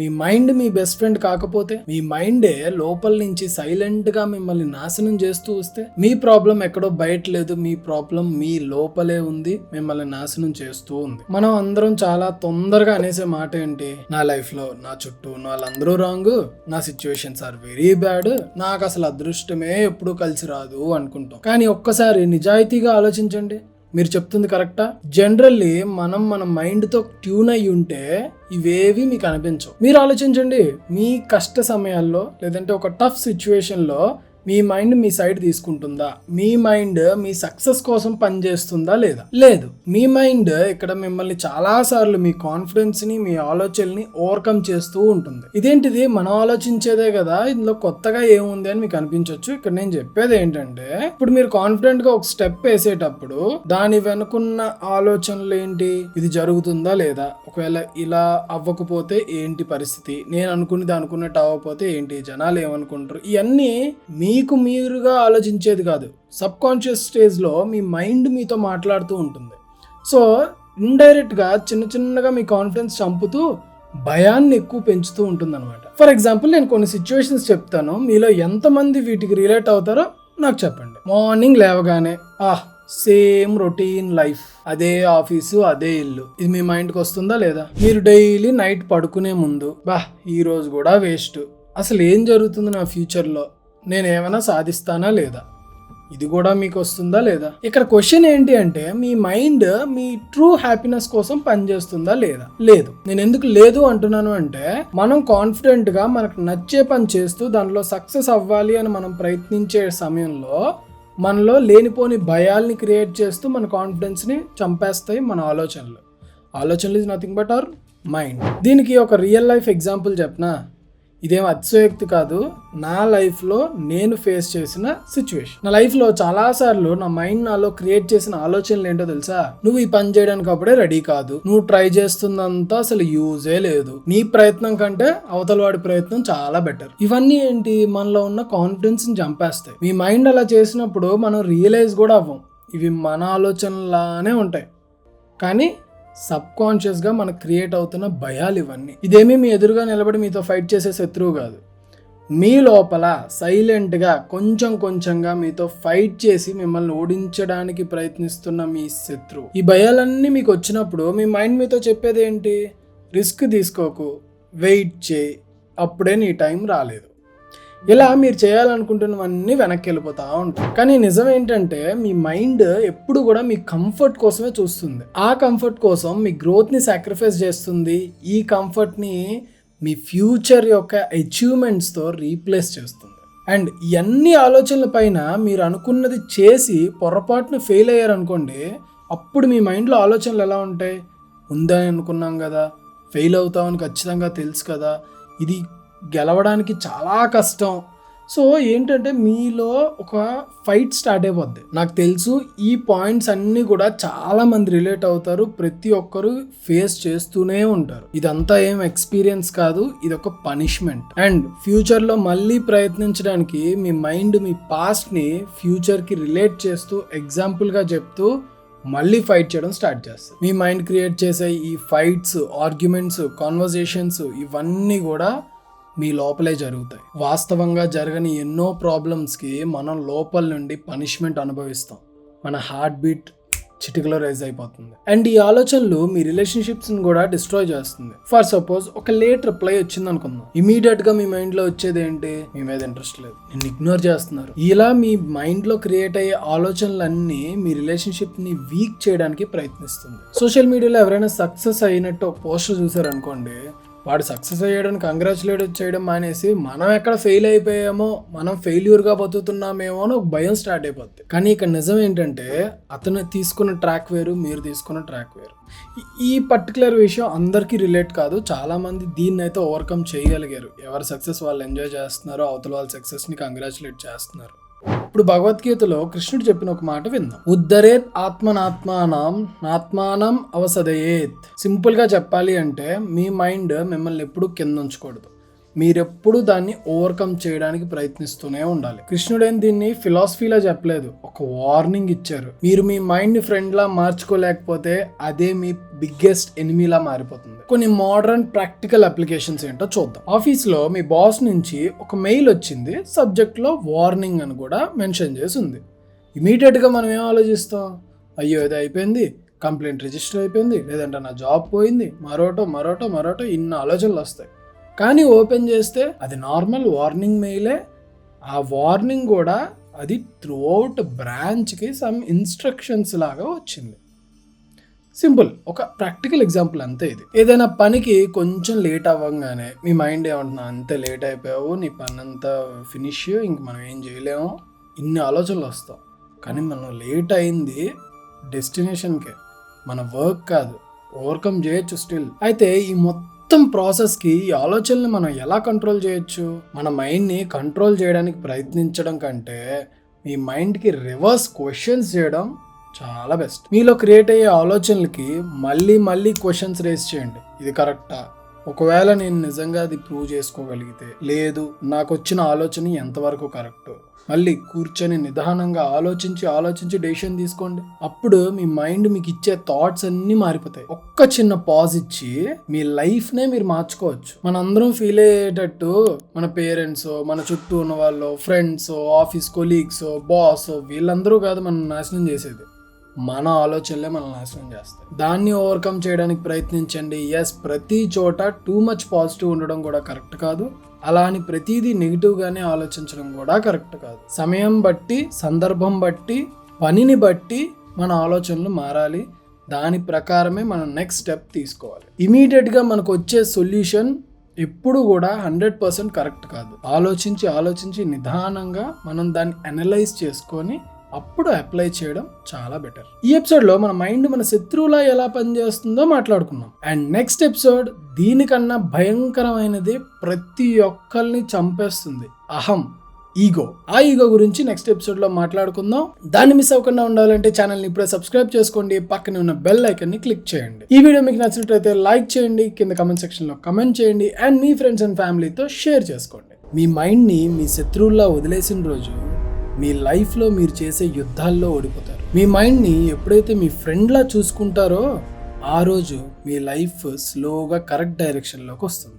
మీ mind మీ best friend కాకపోతే, మీ మైండే లోపల నుంచి సైలెంట్ గా మిమ్మల్ని నాశనం చేస్తూ వస్తే, మీ ప్రాబ్లం ఎక్కడో బయట లేదు, మీ ప్రాబ్లం మీ లోపలే ఉంది, మిమ్మల్ని నాశనం చేస్తూ ఉంది. మనం అందరం చాలా తొందరగా అనేసే మాట ఏంటి, నా లైఫ్ లో నా చుట్టూ ఉన్న వాళ్ళందరూ రాంగ్, నా సిచ్యువేషన్స్ ఆర్ వెరీ బ్యాడ్, నాకు అసలు అదృష్టమే ఎప్పుడు కలిసి రాదు అనుకుంటాం. కానీ ఒక్కసారి నిజాయితీగా ఆలోచించండి, మీరు చెప్తుంది కరెక్టా? జనరల్లీ మన మైండ్ తో ట్యూన్ అయ్యి ఉంటే ఇవేవి మీకు అనిపించవు. మీరు ఆలోచించండి, మీ కష్ట సమయాల్లో లేదంటే ఒక టఫ్ సిచ్యువేషన్ లో మీ మైండ్ మీ సైడ్ తీసుకుంటుందా? మీ మైండ్ మీ సక్సెస్ కోసం పనిచేస్తుందా లేదా? లేదు. మీ మైండ్ ఇక్కడ మిమ్మల్ని చాలా సార్లు మీ కాన్ఫిడెన్స్ ని, మీ ఆలోచనని ఓవర్కమ్ చేస్తూ ఉంటుంది. ఇదేంటిది, మనం ఆలోచించేదే కదా, ఇందులో కొత్తగా ఏముంది అని మీకు అనిపించవచ్చు. ఇక్కడ నేను చెప్పేది ఏంటంటే, ఇప్పుడు మీరు కాన్ఫిడెంట్ గా ఒక స్టెప్ వేసేటప్పుడు దాని వెనుకున్న ఆలోచనలు ఏంటి, ఇది జరుగుతుందా లేదా, ఒకవేళ ఇలా అవ్వకపోతే ఏంటి పరిస్థితి, నేను అనుకున్నట్టు అవ్వకపోతే ఏంటి, జనాలు ఏమనుకుంటారు, ఇవన్నీ మీకు మీరుగా ఆలోచించేది కాదు. సబ్ కాన్షియస్ స్టేజ్లో మీ మైండ్ మీతో మాట్లాడుతూ ఉంటుంది. సో ఇండైరెక్ట్గా చిన్నగా మీ కాన్ఫిడెన్స్ చంపుతూ భయాన్ని ఎక్కువ పెంచుతూ ఉంటుంది అనమాట. ఫర్ ఎగ్జాంపుల్, నేను కొన్ని సిచ్యువేషన్స్ చెప్తాను, మీలో ఎంతమంది వీటికి రిలేట్ అవుతారో నాకు చెప్పండి. మార్నింగ్ లేవగానే సేమ్ రొటీన్ లైఫ్, అదే ఆఫీసు, అదే ఇల్లు, ఇది మీ మైండ్కి వస్తుందా లేదా? మీరు డైలీ నైట్ పడుకునే ముందు ఈ రోజు కూడా వేస్ట్, అసలు ఏం జరుగుతుంది నా ఫ్యూచర్లో, నేను ఏమైనా సాధిస్తానా లేదా, ఇది కూడా మీకు వస్తుందా లేదా? ఇక్కడ క్వశ్చన్ ఏంటి అంటే, మీ మైండ్ మీ ట్రూ హ్యాపీనెస్ కోసం పనిచేస్తుందా లేదా? లేదు. నేను ఎందుకు లేదు అంటున్నాను అంటే, మనం కాన్ఫిడెంట్ గా మనకు నచ్చే పని చేస్తూ దానిలో సక్సెస్ అవ్వాలి అని మనం ప్రయత్నించే సమయంలో మనలో లేనిపోని భయాల్ని క్రియేట్ చేస్తూ మన కాన్ఫిడెన్స్ ని చంపేస్తాయి మన ఆలోచనలు is nothing but our mind. దీనికి ఒక రియల్ లైఫ్ ఎగ్జాంపుల్ చెప్పనా? ఇదేం అతిశయోక్తి కాదు, నా లైఫ్లో నేను ఫేస్ చేసిన సిచ్యువేషన్. నా లైఫ్లో చాలా సార్లు నా మైండ్ నాలో క్రియేట్ చేసిన ఆలోచనలు ఏంటో తెలుసా? నువ్వు ఈ పని చేయడానికి అప్పుడే రెడీ కాదు, నువ్వు ట్రై చేస్తుందంతా అసలు యూజే లేదు, నీ ప్రయత్నం కంటే అవతల వాడి ప్రయత్నం చాలా బెటర్. ఇవన్నీ ఏంటి, మనలో ఉన్న కాన్ఫిడెన్స్ ని చంపేస్తాయి. మీ మైండ్ అలా చేసినప్పుడు మనం రియలైజ్ కూడా అవ్వం, ఇవి మన ఆలోచనలానే ఉంటాయి, కానీ సబ్ కాన్షియస్ గా మనకు క్రియేట్ అవుతున్న భయాలు ఇవన్నీ. ఇదేమీ మీ ఎదురుగా నిలబడి మీతో ఫైట్ చేసే శత్రువు కాదు, మీ లోపల సైలెంట్ గా కొంచెంగా మీతో ఫైట్ చేసి మిమ్మల్ని ఓడించడానికి ప్రయత్నిస్తున్న మీ శత్రువు. ఈ భయాలన్నీ మీకు వచ్చినప్పుడు మీ మైండ్ మీతో చెప్పేది ఏంటి? రిస్క్ తీసుకోకు, వెయిట్ చేయి, అప్పుడే నీ టైం రాలేదు. ఇలా మీరు చేయాలనుకుంటున్నవన్నీ వెనక్కి వెళ్ళిపోతా ఉంటాయి. కానీ నిజం ఏంటంటే, మీ మైండ్ ఎప్పుడు కూడా మీ కంఫర్ట్ కోసమే చూస్తుంది. ఆ కంఫర్ట్ కోసం మీ గ్రోత్ ని సాక్రిఫైస్ చేస్తుంది. ఈ కంఫర్ట్ ని మీ ఫ్యూచర్ యొక్క అచీవ్మెంట్స్ తో రీప్లేస్ చేస్తుంది. అండ్ ఇవన్నీ ఆలోచనల పైన మీరు అనుకున్నది చేసి పొరపాటున ఫెయిల్ అయ్యారనుకోండి, అప్పుడు మీ మైండ్లో ఆలోచనలు ఎలా ఉంటాయి? ఉందని అనుకున్నాం కదా, ఫెయిల్ అవుతామని ఖచ్చితంగా తెలుసు కదా, ఇది గెలవడానికి చాలా కష్టం. సో ఏంటంటే, మీలో ఒక ఫైట్ స్టార్ట్ అయిపోద్ది. నాకు తెలుసు ఈ పాయింట్స్ అన్నీ కూడా చాలా మంది రిలేట్ అవుతారు, ప్రతి ఒక్కరు ఫేస్ చేస్తూనే ఉంటారు. ఇదంతా ఏం ఎక్స్పీరియన్స్ కాదు, ఇది ఒక పనిష్మెంట్. అండ్ ఫ్యూచర్లో మళ్ళీ ప్రయత్నించడానికి మీ మైండ్ మీ పాస్ట్ ని ఫ్యూచర్ కి రిలేట్ చేస్తూ ఎగ్జాంపుల్గా చెప్తూ మళ్ళీ ఫైట్ చేయడం స్టార్ట్ చేస్తుంది. మీ మైండ్ క్రియేట్ చేసే ఈ ఫైట్స్, ఆర్గ్యుమెంట్స్, కాన్వర్జేషన్స్ ఇవన్నీ కూడా మీ లోపలే జరుగుతాయి. వాస్తవంగా జరగని ఎన్నో ప్రాబ్లమ్స్కి మనం లోపల నుండి పనిష్మెంట్ అనుభవిస్తాం. మన హార్ట్ బీట్ చిటికలో రైజ్ అయిపోతుంది. అండ్ ఈ ఆలోచనలు మీ రిలేషన్షిప్స్ని కూడా డిస్ట్రాయ్ చేస్తుంది. ఫర్ సపోజ్ ఒక లేట్ రిప్లై వచ్చింది అనుకుందాం, ఇమీడియట్గా మీ మైండ్లో వచ్చేది ఏంటి? మీ మీద ఇంట్రెస్ట్ లేదు, నేను ఇగ్నోర్ చేస్తున్నారు. ఇలా మీ మైండ్లో క్రియేట్ అయ్యే ఆలోచనలన్నీ మీ రిలేషన్షిప్ని వీక్ చేయడానికి ప్రయత్నిస్తుంది. సోషల్ మీడియాలో ఎవరైనా సక్సెస్ అయినట్టు పోస్టర్ చూసారనుకోండి, వాడు సక్సెస్ అయ్యాడని కంగ్రాచులేట్ చేయడం మానేసి మనం ఎక్కడ ఫెయిల్ అయిపోయామో, మనం ఫెయిల్యూర్గా బతుకుతున్నామేమో అని ఒక భయం స్టార్ట్ అయిపోద్ది. కానీ ఇక్కడ నిజం ఏంటంటే, అతను తీసుకున్న ట్రాక్ వేరు, మీరు తీసుకున్న ట్రాక్ వేరు. ఈ పర్టికులర్ విషయం అందరికీ రిలేట్ కాదు, చాలా మంది దీన్ని అయితే ఓవర్కమ్ చేయగలిగారు. ఎవరి సక్సెస్ వాళ్ళు ఎంజాయ్ చేస్తున్నారో, అవతల వాళ్ళ సక్సెస్ని కంగ్రాచులేట్ చేస్తున్నారు. ఇప్పుడు భగవద్గీతలో కృష్ణుడు చెప్పిన ఒక మాట విందాం. ఉద్ధరేత్ ఆత్మానం అవసదయేత్. సింపుల్ గా చెప్పాలి అంటే, మీ మైండ్ మిమ్మల్ని ఎప్పుడు కింద ఉంచకూడదు, మీరెప్పుడు దాన్ని ఓవర్కమ్ చేయడానికి ప్రయత్నిస్తూనే ఉండాలి. కృష్ణుడేం దీన్ని ఫిలాసఫీలా చెప్పలేదు, ఒక వార్నింగ్ ఇచ్చారు. మీరు మీ మైండ్ ని ఫ్రెండ్ లా మార్చుకోలేకపోతే అదే మీ బిగ్గెస్ట్ ఎనిమీలా మారిపోతుంది. కొన్ని మోడర్న్ ప్రాక్టికల్ అప్లికేషన్స్ ఏంటో చూద్దాం. ఆఫీస్ లో మీ బాస్ నుంచి ఒక మెయిల్ వచ్చింది, సబ్జెక్ట్ లో వార్నింగ్ అని కూడా మెన్షన్ చేసి ఉంది. ఇమీడియట్ గా మనం ఏం ఆలోచిస్తాం, అయ్యో ఇది అయిపోయింది, కంప్లైంట్ రిజిస్టర్ అయిపోయింది, లేదంటే నా జాబ్ పోయింది, మరోటో ఇన్ని ఆలోచనలు వస్తాయి. కానీ ఓపెన్ చేస్తే అది నార్మల్ వార్నింగ్ మెయిలే. ఆ వార్నింగ్ కూడా అది త్రూఅవుట్ బ్రాంచ్కి సమ్ ఇన్స్ట్రక్షన్స్ లాగా వచ్చింది. సింపుల్, ఒక ప్రాక్టికల్ ఎగ్జాంపుల్ అంతే ఇది. ఏదైనా పనికి కొంచెం లేట్ అవ్వగానే మీ మైండ్ ఏమంటున్నా, అంతే లేట్ అయిపోయావు, నీ పని అంతా ఫినిష్, ఇంక మనం ఏం చేయలేము, ఇన్ని ఆలోచనలు వస్తాం. కానీ మనం లేట్ అయింది డెస్టినేషన్కే, మన వర్క్ కాదు. ఓవర్కమ్ చేయొచ్చు స్టిల్. అయితే ఈ మొత్తం ప్రాసెస్కి ఈ ఆలోచనల్ని మనం ఎలా కంట్రోల్ చేయొచ్చు? మన మైండ్ని కంట్రోల్ చేయడానికి ప్రయత్నించడం కంటే మీ మైండ్కి రివర్స్ క్వశ్చన్స్ చేయడం చాలా బెస్ట్. మీలో క్రియేట్ అయ్యే ఆలోచనలకి మళ్ళీ క్వశ్చన్స్ రేస్ చేయండి. ఇది కరెక్టా? ఒకవేళ నేను నిజంగా అది ప్రూవ్ చేసుకోగలిగితే, లేదు నాకు వచ్చిన ఆలోచన ఎంతవరకు కరెక్ట్, మళ్ళీ కూర్చొని నిదానంగా ఆలోచించి డెసిషన్ తీసుకోండి. అప్పుడు మీ మైండ్ మీకు ఇచ్చే థాట్స్ అన్ని మారిపోతాయి. ఒక్క చిన్న పాజ్ ఇచ్చి మీ లైఫ్ నే మీరు మార్చుకోవచ్చు. మనందరం ఫీల్ అయ్యేటట్టు మన పేరెంట్స్, మన చుట్టూ ఉన్న వాళ్ళు, ఫ్రెండ్స్, ఆఫీస్ కొలీగ్స్, బాస్ వీళ్ళందరూ కాదు మనం నాశనం చేసేది. మన ఆలోచనలే మనం నాశనం చేస్తాయి. దాన్ని ఓవర్కమ్ చేయడానికి ప్రయత్నించండి. ఎస్, ప్రతి చోట టూ మచ్ పాజిటివ్ ఉండడం కూడా కరెక్ట్ కాదు, అలా అని ప్రతిదీ నెగిటివ్గానే ఆలోచించడం కూడా కరెక్ట్ కాదు. సమయం బట్టి, సందర్భం బట్టి, పనిని బట్టి మన ఆలోచనలు మారాలి. దాని ప్రకారమే మనం నెక్స్ట్ స్టెప్ తీసుకోవాలి. ఇమీడియట్గా మనకు వచ్చే సొల్యూషన్ ఎప్పుడు కూడా 100% కరెక్ట్ కాదు. ఆలోచించి నిదానంగా మనం దాన్ని అనలైజ్ చేసుకొని అప్పుడు అప్లై చేయడం చాలా బెటర్. ఈ ఎపిసోడ్లో మన మైండ్ మన శత్రువులా ఎలా పనిచేస్తుందో మాట్లాడుకున్నాం. అండ్ నెక్స్ట్ ఎపిసోడ్ దీనికన్నా భయంకరమైనది, ప్రతి ఒక్కరిని చంపేస్తుంది, అహం, ఈగో. ఆ ఈగో గురించి నెక్స్ట్ ఎపిసోడ్లో మాట్లాడుకుందాం. దాన్ని మిస్ అవ్వకుండా ఉండాలంటే ఛానల్ని ఇప్పుడే సబ్స్క్రైబ్ చేసుకోండి, పక్కనే ఉన్న బెల్ ఐకన్ని క్లిక్ చేయండి. ఈ వీడియో మీకు నచ్చినట్లయితే లైక్ చేయండి, కింద కమెంట్ సెక్షన్లో కమెంట్ చేయండి, అండ్ మీ ఫ్రెండ్స్ అండ్ ఫ్యామిలీతో షేర్ చేసుకోండి. మీ మైండ్ని మీ శత్రువుల్లా వదిలేసిన రోజు మీ లైఫ్లో మీరు చేసే యుద్ధాల్లో ఓడిపోతారు. మీ మైండ్ని ఎప్పుడైతే మీ ఫ్రెండ్లా చూసుకుంటారో ఆ రోజు మీ లైఫ్ స్లోగా కరెక్ట్ డైరెక్షన్లోకి వస్తుంది.